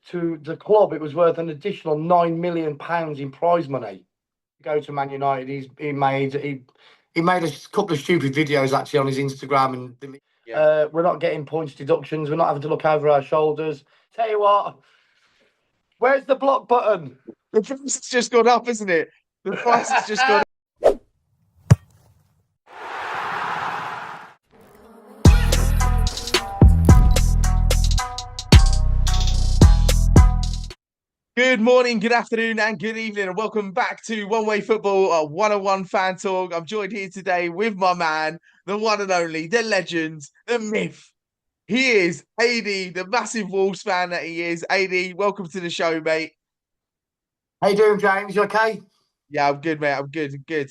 To the club, it was worth an additional £9 million in prize money. Go to Man United. He made a couple of stupid videos actually on his Instagram, and Yeah. we're not getting points deductions. We're not having to look over our shoulders. Tell you what, where's the block button? The price has just gone up, isn't it? The price has just gone up. Good morning, good afternoon, and good evening, and welcome back to One Way Football, a one-on-one fan talk. I'm joined here today with my man, the one and only, the legend, the myth. He is Adey, the massive Wolves fan that he is. Adey, welcome to the show, mate. How you doing, James? You okay? Yeah, I'm good, mate. I'm good. Good.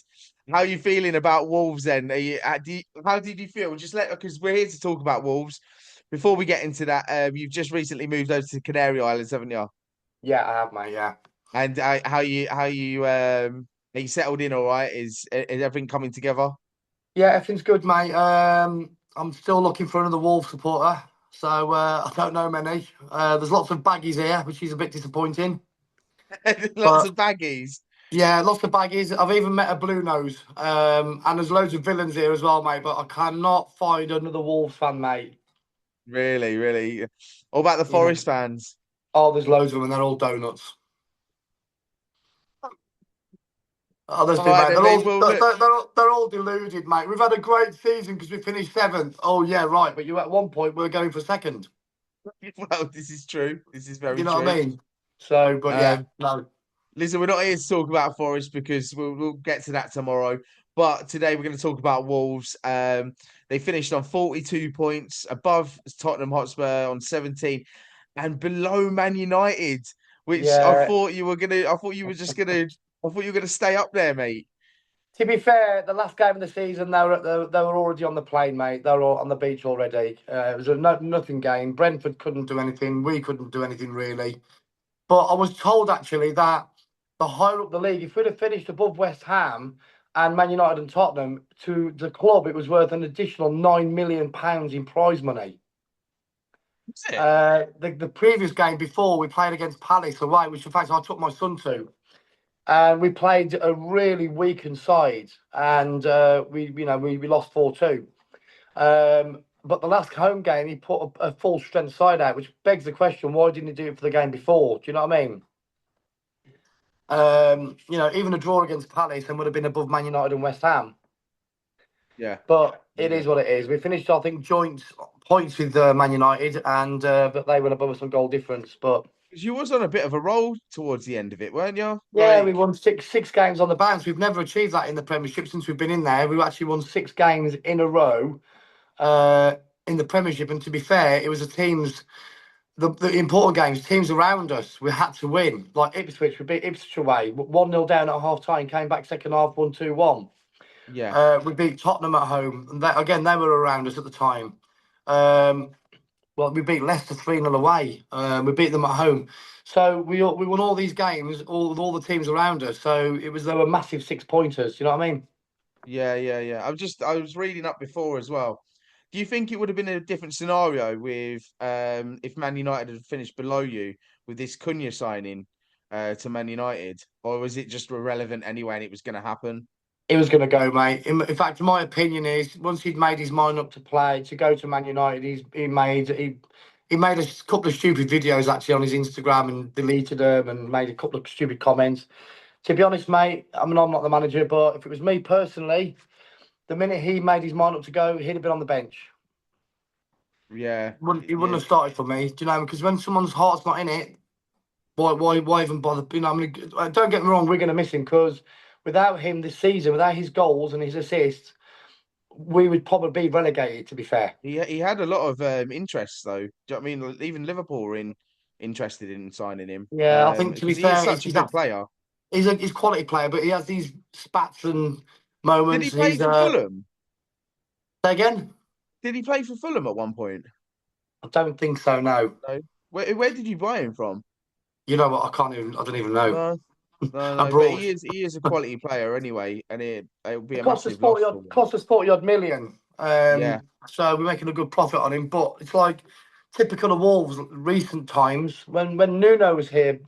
How are you feeling about Wolves then? How did you feel? Because we're here to talk about Wolves. Before we get into that, you've just recently moved over to the Canary Islands, haven't you? Yeah, I have, mate. Yeah. And are you settled in all right? Is everything coming together? Yeah, everything's good, mate. I'm still looking for another Wolves supporter, so I don't know many. There's lots of baggies here, which is a bit disappointing. Lots But of baggies. yeah, lots of baggies. I've even met a blue nose, and there's loads of villains here as well, mate. But I cannot find another Wolves fan, mate. Really, really. What about the Yeah. Forest fans? Oh, there's loads of them, and they're all donuts. All Honestly, right, mate, then, they're all mate. Well, they're, look. they're all deluded, mate. We've had a great season because we finished seventh. Oh yeah, right. But you at one point we were going for second. Well, this is true. This is You very know what true. I mean? So, but yeah, Um, no. Listen, we're not here to talk about Forest because we'll get to that tomorrow. But today we're going to talk about Wolves. They finished on 42 points, above Tottenham Hotspur on 17, and below Man United, which I Yeah. thought you were gonna. I thought you were just gonna. I thought you were gonna stay up there, mate. To be fair, the last game of the season, they were already on the plane, mate. They were all on the beach already. It was a nothing game. Brentford couldn't do anything. We couldn't do anything really. But I was told actually that the higher up the league, if we'd have finished above West Ham and Man United and Tottenham, to the club, it was worth an additional £9 million in prize money. That's it. The previous game before we played against Palace away, which in fact I took my son to, and we played a really weakened side, and we lost 4-2. But the last home game, he put a full strength side out, which begs the question: why didn't he do it for the game before? Do you know what I mean? Even a draw against Palace and would have been above Man United and West Ham. Yeah. But it Yeah. is what it is. We finished, I think, joint points with Man United, and but they were above us on goal difference. But Because you was on a bit of a roll towards the end of it, weren't you? yeah, we Like, won six games on the bounce. We've never achieved that in the Premiership since we've been in there. We've actually won 6 games in a row in the Premiership. And to be fair, it was the important games, teams around us, we had to win. Like Ipswich, we beat Ipswich away, 1-0 down at half time, came back second half, 1-2-1. yeah. We beat Tottenham at home, and again, they were around us at the time. Um, well, we beat Leicester 3-0 away. We beat them at home. So we won all these games, all the teams around us. So they were massive 6 pointers. You know what I mean? Yeah, yeah, yeah. I was reading up before as well. Do you think it would have been a different scenario with if Man United had finished below you with this Cunha signing to Man United, or was it just irrelevant anyway and it was going to happen? He was going to go, mate. In fact, my opinion is once he'd made his mind up to play to go to Man United, he made a couple of stupid videos actually on his Instagram and deleted them and made a couple of stupid comments. To be honest, mate, I mean I'm not the manager, but if it was me personally, the minute he made his mind up to go, he'd have been on the bench. Yeah, He wouldn't yeah, have started for me. Do you know? Because when someone's heart's not in it, why even bother? You know, I mean, don't get me wrong, we're going to miss him because without him this season, without his goals and his assists, we would probably be relegated. To be fair, he had a lot of interest though. Do you know what I mean? Even Liverpool were interested in signing him yeah, I think to be because he is fair, such a good player. he's a quality player, but he has these spats and Did he moments. play He's for Fulham? say again. Did he play for Fulham at one point? I don't think so. No, No. Where did you buy him from? you know what? I can't even. I don't even know. No, no, no. But Abroad, he is a quality player anyway, and it'll be it a cost us massive loss for them. cost us 40 odd million. Yeah, So we're making a good profit on him, but it's like typical of Wolves recent times. When Nuno was here,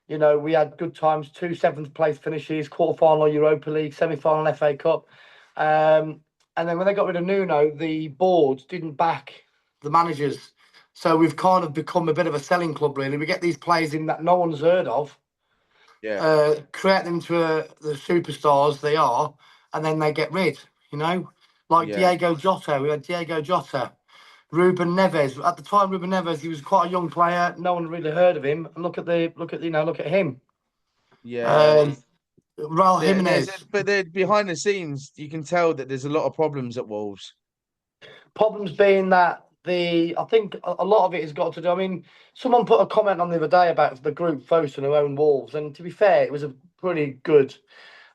we had good times, two seventh place finishes, quarter-final Europa League, semi-final FA Cup. And then when they got rid of Nuno, the board didn't back the managers. So we've kind of become a bit of a selling club, really. We get these players in that no one's heard of, Yeah, create them to the superstars they are, and then they get rid, Like yeah, Diego Jota. We had Diego Jota. Ruben Neves. At the time, Ruben Neves, he was quite a young player. No one really heard of him. And look at him. yeah. Um, Raul Jimenez. But there behind the scenes, you can tell that there's a lot of problems at Wolves. Problems being that I think a lot of it has got to do. I mean, someone put a comment on the other day about the group Fosun who own Wolves, and to be fair, it was a pretty good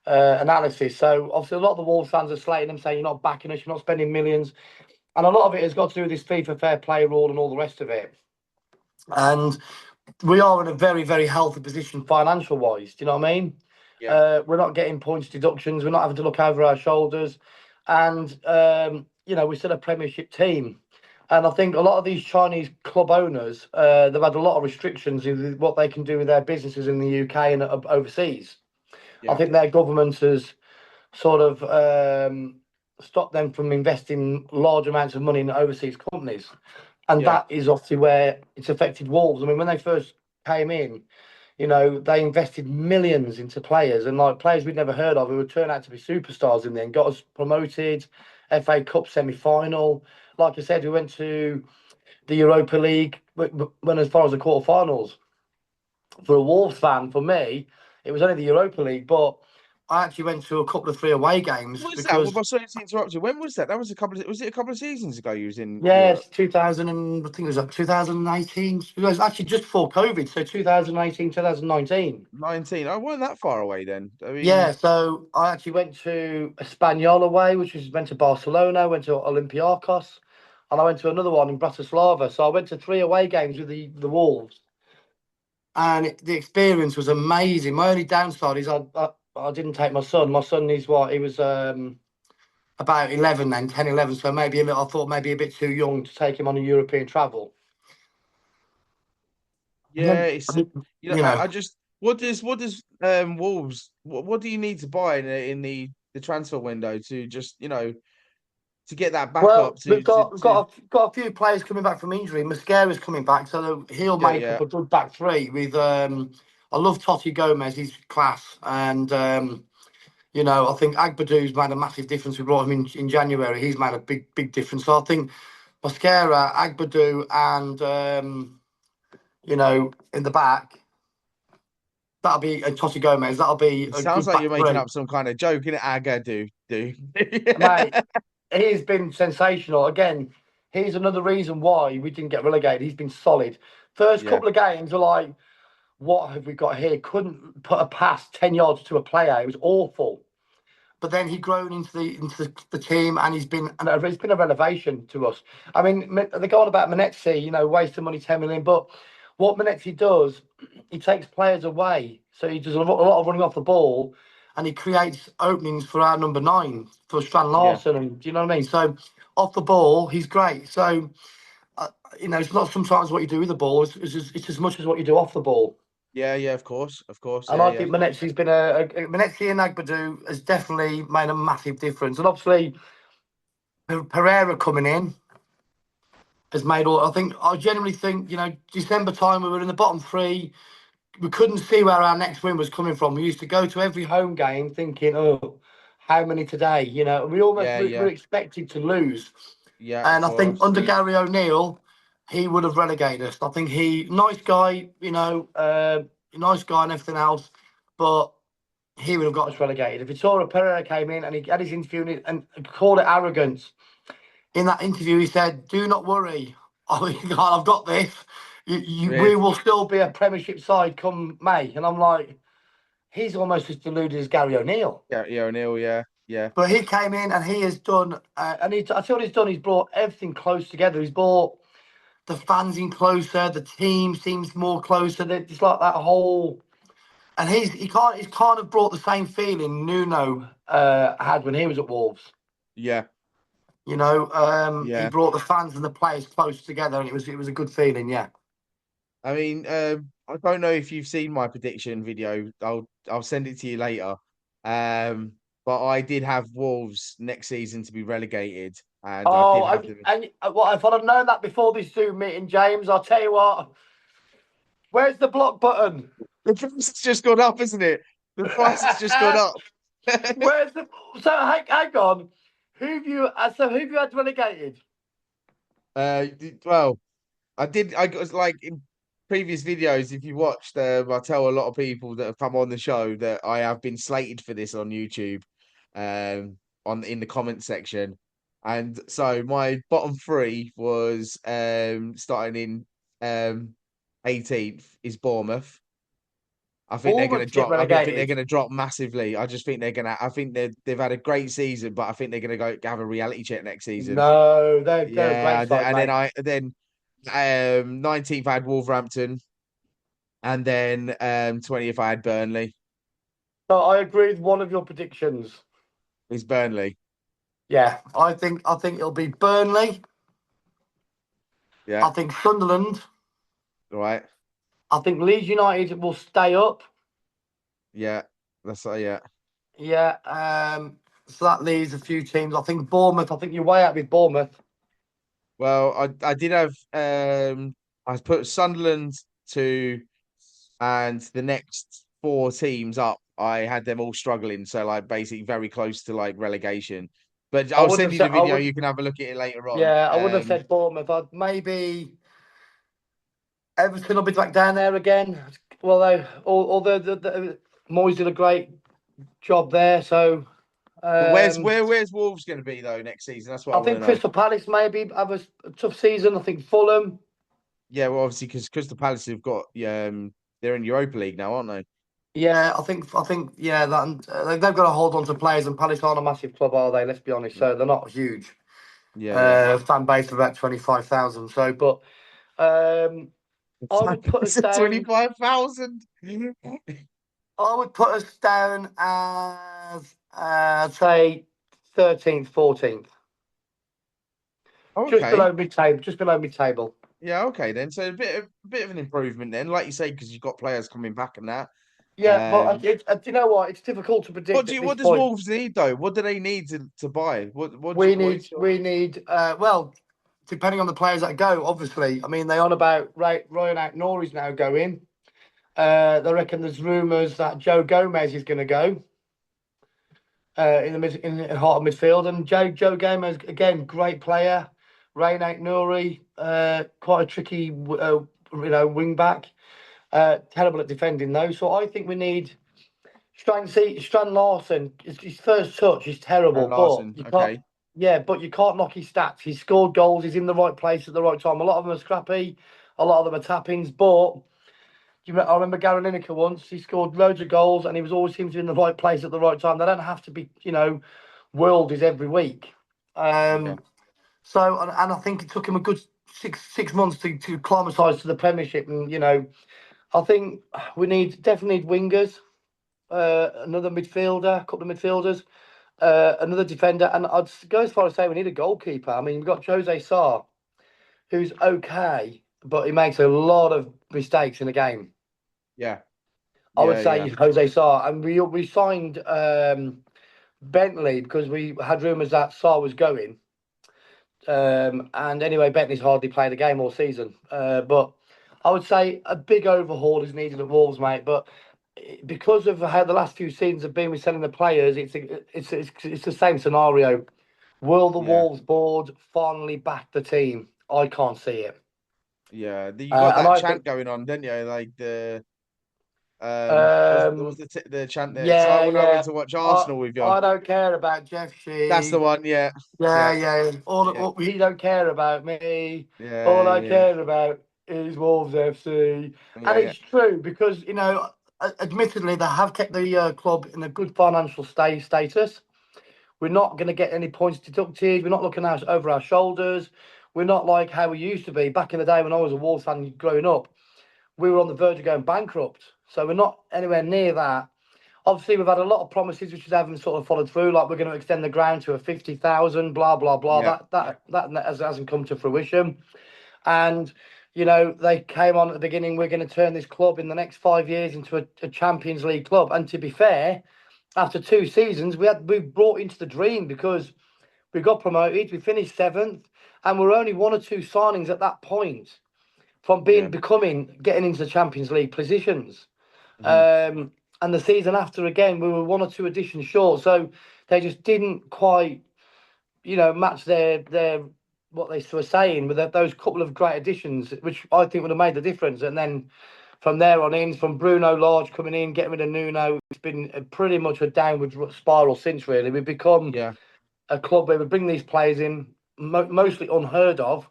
analysis. So obviously, a lot of the Wolves fans are slating them, saying you're not backing us, you're not spending millions, and a lot of it has got to do with this FIFA fair play rule and all the rest of it. And we are in a very, very healthy position financial wise. Do you know what I mean? Yeah, We're not getting points deductions. We're not having to look over our shoulders, and we're still a Premiership team. And I think a lot of these Chinese club owners, they've had a lot of restrictions in what they can do with their businesses in the UK and overseas. I yeah, think their government has sort of stopped them from investing large amounts of money in overseas companies. And yeah, that is obviously where it's affected Wolves. I mean, when they first came in, they invested millions into players and like players we'd never heard of who would turn out to be superstars in the end, got us promoted, FA Cup semi-final. Like I said, we went to the Europa League, went as far as the quarterfinals. For a Wolves fan, for me, it was only the Europa League, but I actually went to a couple of 3 away games when was that? Well, because my sorry to interrupt you. When was that? That was was it a couple of seasons ago you was in Europe? yes, 2000 and I think it was like 2018. It was actually just before COVID, so 2018, 2019. 19. I wasn't that far away then. I Yeah, mean, so I actually went to Espanyol away, which was went to Barcelona, went to Olympiacos, and I went to another one in Bratislava. So I went to 3 away games with the Wolves, and the experience was amazing. My only downside is I didn't take my son. My son is what he was about 11 then, 10, 11. So maybe a little. I thought maybe a bit too young to take him on a European travel. And yeah, then, you know, I just what does Wolves what do you need to buy in the transfer window to just to get that back up well, we've got we've to got got a few players coming back from injury. Mascara's coming back, so he'll yeah, make up yeah, a good back three. With I love Totti Gomez, he's class, and I think Agbadou's made a massive difference. We brought him in January. He's made a big difference. So I think Mascara, Agbadou, and in the back that'll be and Totti Gomez. That'll be it a sounds good like back you're making three, up some kind of joke in it. Aga do. mate. He's been sensational. Again, he's another reason why we didn't get relegated. He's been solid. First Yeah, couple of games were like, what have we got here? Couldn't put a pass 10 yards to a player. It was awful. But then he grown into the team, and it's been a revelation to us. I mean, they're going about Manetzi, wasting money, 10 million. But what Manetzi does, he takes players away, so he does a lot of running off the ball, and he creates openings for our number 9 for Strand yeah, Larson, and do you know what I mean? So off the ball, he's great. So it's not sometimes what you do with the ball; it's as much as what you do off the ball. yeah, yeah. Of course, And yeah, I yeah, think Manetzi's been Manetzi and Agbadou has definitely made a massive difference. And obviously, Pereira coming in has made all. I genuinely think, December time we were in the bottom 3. We couldn't see where our next win was coming from. We used to go to every home game thinking, oh, how many today? We almost yeah, were yeah, expected to lose. yeah. Of And I think course, under Gary O'Neill, he would have relegated us. I think nice guy, nice guy and everything else, but he would have got us relegated. If Vitória Pereira came in and he had his interview and called it arrogance, in that interview he said, "Do not worry, I've got this. We really. will still be a Premiership side come May." And I'm like, he's almost as deluded as Gary O'Neill. Yeah, yeah, O'Neill, yeah, yeah, But he came in and he has done, I tell you what he's done. He's brought everything close together. He's brought the fans in closer. The team seems more closer. It's like that whole. And he's kind of brought the same feeling Nuno had when he was at Wolves. yeah. He Yeah. brought the fans and the players close together, and it was a good feeling. Yeah. I mean, I don't know if you've seen my prediction video. I'll send it to you later. Um, but I did have Wolves next season to be relegated, and I Oh, did have them. and what if I'd have known that before this Zoom meeting, James? I'll tell you what. Where's the block button? The price has just gone up, isn't it? The price has just gone up. Where's the? So hang on. Who've you had relegated? Well, I did. I got like in previous videos. If you watched, I tell a lot of people that have come on the show that I have been slated for this on YouTube, on in the comment section, and so my bottom three was starting in 18th is Bournemouth. I think they're going to Bournemouth get drop. I think they're relegated. going to drop massively. I just think they're going to. I think they've had a great season, but I think they're going to go have a reality check next season. No, they're a Yeah, great side, and then mate. 19th I had Wolverhampton, and then 20th I had Burnley. So I agree with one of your predictions. It's Burnley. Yeah, I think it'll be Burnley. Yeah, I think Sunderland. right. I think Leeds United will stay up. Yeah, that's yeah. Yeah. So that leaves a few teams. I think Bournemouth. I think you're way out with Bournemouth. Well, I did have I put Sunderland to, and the next four teams up. I had them all struggling, so like basically very close to like relegation. But I I'll wouldn't send have you said. the I video. would. You can have a look at it later on. Yeah, I wouldn't have said Bournemouth. I'd maybe Everton will be back down there again. Well, although the Moyes did a great job there. So But um, where's Wolves going to be though next season? That's what I I want to think know. Crystal Palace maybe have a tough season. I think Fulham. Yeah, well, obviously because Crystal Palace have got they're in Europa League now, aren't they? Yeah, I think yeah that they've got to hold on to players, and Palace aren't a massive club, are they? Let's be honest. So they're not huge. Yeah, yeah. Fan base of about 25,000. So, but I would put us It's a down. 25,000. I would put us down as say 13th, 14th, just Okay. below mid table, just below mid table. Yeah, okay then. So a bit of an improvement then, like you say, because you've got players coming back and that. Yeah, but do you know what? It's difficult to predict at this What does point. Wolves need though? What do they need to buy? What is your We need well, depending on the players that go, obviously. I mean, they on about Ryan Nori's now going. They reckon there's rumours that Joe Gomez is going to go in the heart of midfield, and Joe Gomez again, great player. Ryan Nori, quite a tricky wing back. Terrible at defending though. So I think we need Strand Larson. His first touch is terrible, Aaron but Larson? you can't. Okay. Yeah, but you can't knock his stats. He's scored goals. He's in the right place at the right time. A lot of them are scrappy. A lot of them are tappings. But I remember Gary Lineker once. He scored loads of goals, and he was always seems to be in the right place at the right time. They don't have to be, worldies every week. Okay. So, and I think it took him a good six months to acclimatise to the Premiership, and I think we definitely need wingers, another midfielder, a couple of midfielders, another defender, and I'd go as far as say we need a goalkeeper. I mean, we've got Jose Sarr, who's okay, but he makes a lot of mistakes in the game. Yeah. I would Yeah, say yeah. Jose Sarr, and we signed Bentley because we had rumours that Sarr was going. And anyway, Bentley's hardly played a game all season. But I would say a big overhaul is needed at Wolves, mate. But because of how the last few seasons have been with selling the players, it's the same scenario. Will the Yeah. Wolves board finally back the team? I can't see it. Yeah. You got And that I chant think, going on, didn't you? Like um, the chant there? It's like yeah, when I went yeah. to watch I Arsenal with you. I don't care about Jeff That's the Shee. one, yeah. Yeah, Yeah. yeah. Yeah. He don't care about me. All Yeah, I yeah. care about is Wolves FC, Yeah, and yeah. it's true because admittedly, they have kept the club in a good financial status. We're not going to get any points deducted. We're not looking over our shoulders. We're not like how we used to be back in the day when I was a Wolves fan growing up. We were on the verge of going bankrupt, so we're not anywhere near that. Obviously, we've had a lot of promises which haven't sort of followed through. Like we're going to extend the ground to a 50,000, blah blah blah. Yeah. That hasn't come to fruition. And they came on at the beginning. We're going to turn this club in the next 5 years into a Champions League club. And to be fair, after 2 seasons, we brought into the dream because we got promoted. We finished 7th, and we're only 1 or 2 signings at that point from Yeah. getting into the Champions League positions. Mhm. And the season after, again, we were 1 or 2 additions short. So they just didn't quite, match their what they were saying with those couple of great additions, which I think would have made the difference. And then from there on in, from Bruno Lage coming in, getting rid of Nuno, it's been pretty much a downward spiral since. Really, we've become Yeah. a club where we bring these players in, mostly unheard of.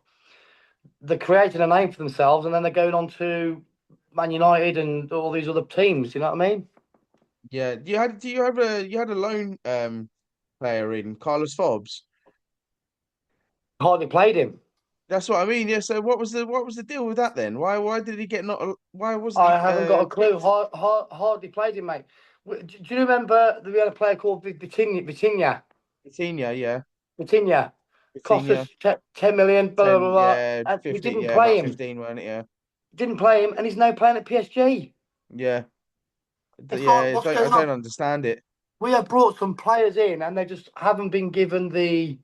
They're creating a name for themselves, and then they're going on to Man United and all these other teams. You know what I mean? Yeah. You had a loan player in Carlos Fobbs. Hardly played him. That's what I mean. Yeah. So what was the deal with that then? Why did he get not? Why wasn't I he haven't got a clue. picked? Hardly played him, mate. Do you remember that we had a player called Coutinho, yeah. Vitinha? Cost us Coutinho, 10 million, blah, blah, blah, 10, blah. yeah, And we 15, didn't yeah, play about him. 15, weren't it? Yeah. Didn't play him, and he's now playing at PSG. Yeah. It's like, Yeah. what's I going don't on? understand it. We have brought some players in, and they just haven't been given the.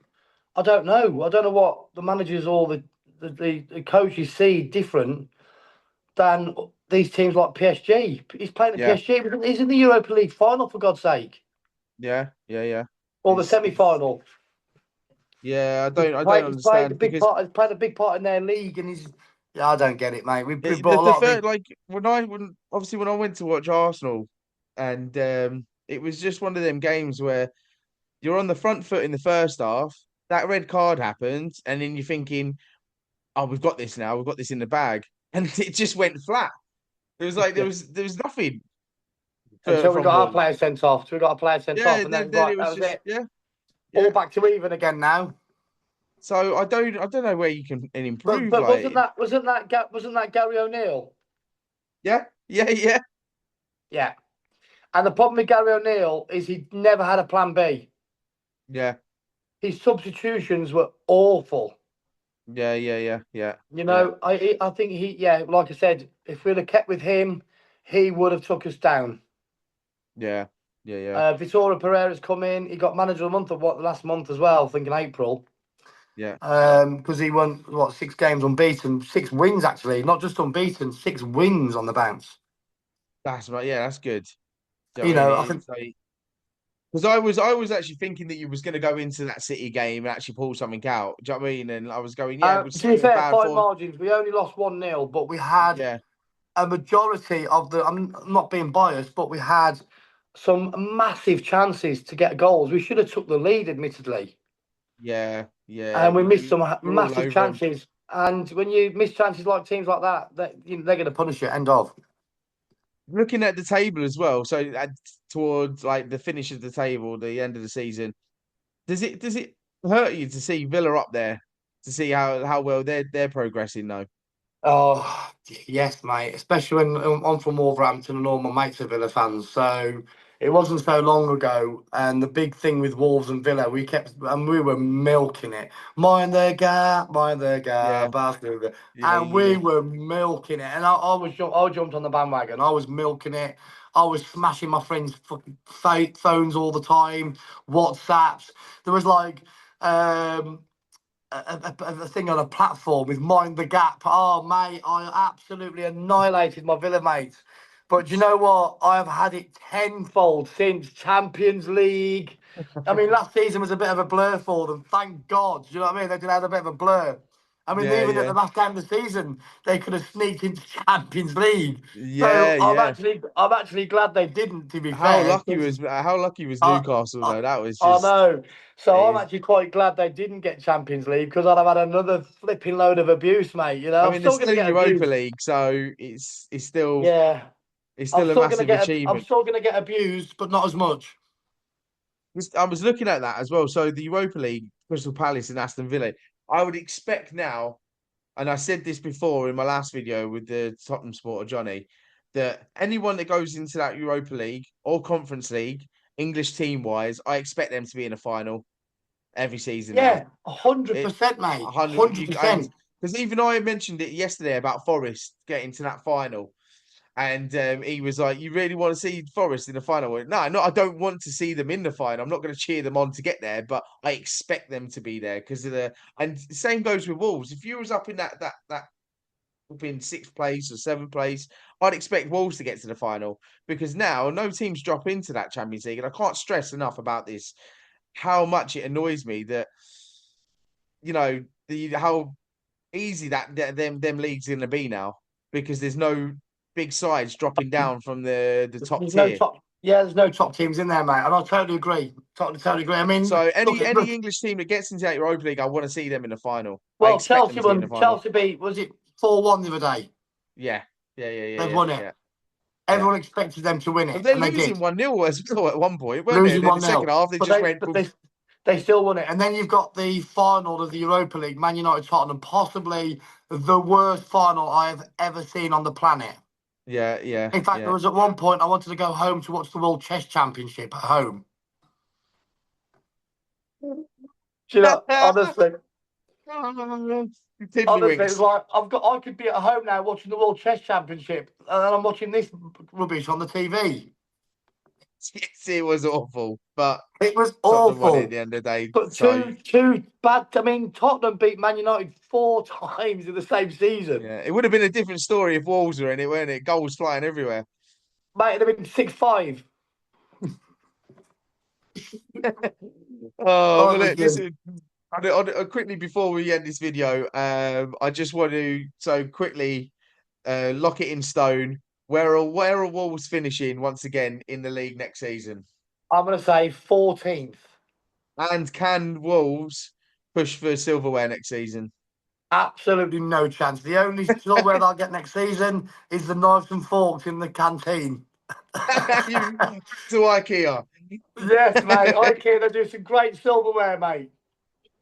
I don't know. I don't know what the managers or the coaches see different than these teams like PSG. He's playing at Yeah. PSG. He's in the Europa League final, for God's sake, Yeah. Yeah. Yeah. or the It's semi-final. yeah, I don't He's played a understand big because part. He's played a big part in their league, and he's. Yeah, I don't get it, mate. We the brought a the lot of third big. like when I went to watch Arsenal and it was just one of them games where you're on the front foot in the first half, that red card happens, and then you're thinking, oh, we've got this now, we've got this in the bag. And it just went flat. It was like there was nothing Until we from got our Wolves. player sent off. So we got our player sent Yeah, off, and then then right, it that was was just it. yeah, All yeah. back to even again now. So I don't know where you can But improve. but wasn't Like, that wasn't that wasn't that Gary O'Neill? yeah, yeah, yeah, Yeah. And the problem with Gary O'Neill is he never had a plan B. yeah, His substitutions were awful. yeah, yeah, yeah, yeah, You yeah, know, I think like I said, if we'd have kept with him, he would have took us down. yeah, yeah, yeah, Vitória Pereira's come in. He got manager of the month of the last month as well, I think in April. yeah. Because he won 6 games unbeaten, 6 wins actually, not just unbeaten, 6 wins on the bounce. That's right. Yeah, that's good. Do you know You what I know, I mean? think It's like because I was actually thinking that you was going to go into that City game and actually pull something out. Do you know what I mean? And I was going, yeah, with to be City on fair, bad fine form. margins. We only lost 1-0, but we had Yeah, a majority of the. I'm not being biased, but we had some massive chances to get goals. We should have took the lead, admittedly, yeah, yeah. and we missed You some you're all massive over them. chances. And when you miss chances like teams like that, they're going to punish you. End of. Looking at the table as well. So towards like the finish of the table, the end of the season. Does it hurt you to see Villa up there? To see how well they're progressing though? Oh, yes, mate. Especially when I'm from Wolverhampton and all my mates are Villa fans. So it wasn't so long ago. And the big thing with Wolves and Villa, we were milking it. Mind their Yeah, gap, Barcelona. yeah, And we yeah, were milking it. And I jumped on the bandwagon. I was milking it. I was smashing my friends' fucking phones all the time, WhatsApps. There was like, a thing on a platform with Mind the Gap. Oh, mate, I absolutely annihilated my Villa mates. But do you know what? I have had it tenfold since Champions League. I mean, last season was a bit of a blur for them. Thank God. Do you know what I mean? They did have a bit of a blur. I mean, yeah, even at yeah, the last game of the season, they could have sneaked into Champions League. yeah, So yeah. I'm actually glad they didn't. To be How fair, lucky 'cause was how lucky was I, Newcastle I, though? That was I just know. So I'm is. actually quite glad they didn't get Champions League because I'd have had another flipping load of abuse, mate. You know, I I'm mean, they're still going still to in get Europa abused. League, so it's still Yeah, it's still a massive I'm achievement. still going to get abused, but not as much. I was looking at that as well. So the Europa League, Crystal Palace and Aston Villa. I would expect now, and I said this before in my last video with the Tottenham supporter Johnny. that anyone that goes into that Europa League or Conference League, English team wise, I expect them to be in a final every season now. Yeah, It 100%, mate. 100 you and 100%. because even I mentioned it yesterday about Forest getting to that final. And he was like, "You really want to see Forest in the final?" No, I don't want to see them in the final. I'm not going to cheer them on to get there, but I expect them to be there because of the. And the same goes with Wolves. If you was up in that up in sixth place or seventh place, I'd expect Wolves to get to the final because now no teams drop into that Champions League, and I can't stress enough about this how much it annoys me that the how easy that them leagues going to be now because there's no big sides dropping down from the top There's no tier. top. Yeah, there's no top teams in there, mate. And I totally agree. Totally agree. I mean, So look, any English team that gets into that Europa League, I want to see them in the final. I well, expect them Chelsea to be in the won. final. Chelsea beat. Was it 4-1 the other day? Yeah, yeah, yeah, yeah, They've yeah, won it. yeah, yeah. Everyone expected them to win But it, they're and they losing did. 1-0 as well at one point, weren't they? And Losing then the 1-0, second half, they but just went. they still won it. And then you've got the final of the Europa League, Man United Tottenham, possibly the worst final I have ever seen on the planet. Yeah, yeah, In fact, there yeah. was at one point I wanted to go home to watch the World Chess Championship at home. Do you know, honestly, it's Tiddlywinks. like I could be at home now watching the World Chess Championship, and then I'm watching this rubbish on the TV. Yes, it was awful, but It was Tottenham won it at awful. the end of the day. But So two bad. I mean, Tottenham beat Man United 4 times in the same season. yeah, it would have been a different story if Wolves were in it, weren't it? Goals flying everywhere. Mate, it'd have been 6-5. Oh, well, Honestly, listen, quickly before we end this video, I just want to so quickly lock it in stone. Where are Wolves finishing once again in the league next season? I'm gonna say 14th. And can Wolves push for silverware next season? Absolutely no chance. The only silverware they'll get next season is the knives and forks in the canteen. To IKEA. Yes, mate. IKEA, they do some great silverware, mate.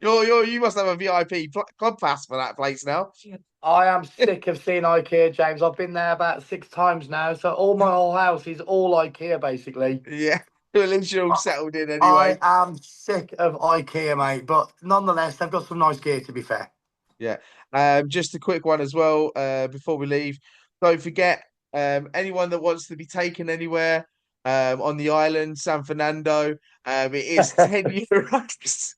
You must have a VIP club pass for that place now. I am sick of seeing IKEA, James. I've been there about 6 times now. So all my whole house is all IKEA, basically. Yeah, at least you're all settled in I anyway. am sick of IKEA, mate. But nonetheless, they've got some nice gear, to be fair. Yeah. Just a quick one as well, before we leave. Don't forget, anyone that wants to be taken anywhere on the island, San Fernando, it is 10 euros.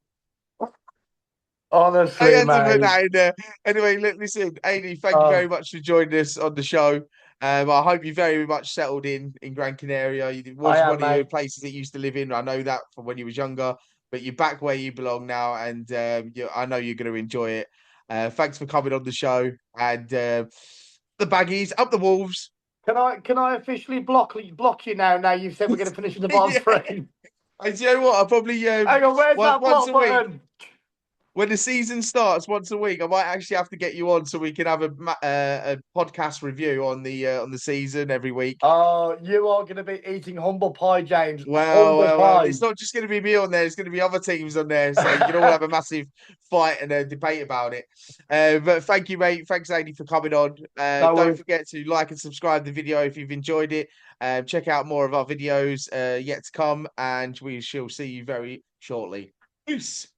I Honestly, had to put mate. that in there. Anyway, look, listen, Adi, thank you Oh, very much for joining us on the show. I hope you very much settled in Gran Canaria. It I was am, one of your mate. places that you used to live in. I know that from when you was younger, but you're back where you belong now, and I know you're going to enjoy it. Thanks for coming on the show, and the baggies up the Wolves. Can I officially block you now? Now you've said we're going to finish in the bottom Yeah, three. and you know what? I probably Hang on, where's that once block a week. button? When the season starts once a week, I might actually have to get you on so we can have a podcast review on the season every week. Oh, you are going to be eating humble pie, James. Humble Well, pie. it's not just going to be me on there. It's going to be other teams on there, so you can all have a massive fight and a debate about it. But thank you, mate. Thanks, Andy, for coming on. No Don't worries. forget to like and subscribe the video if you've enjoyed it. Check out more of our videos yet to come, and we shall see you very shortly. Peace.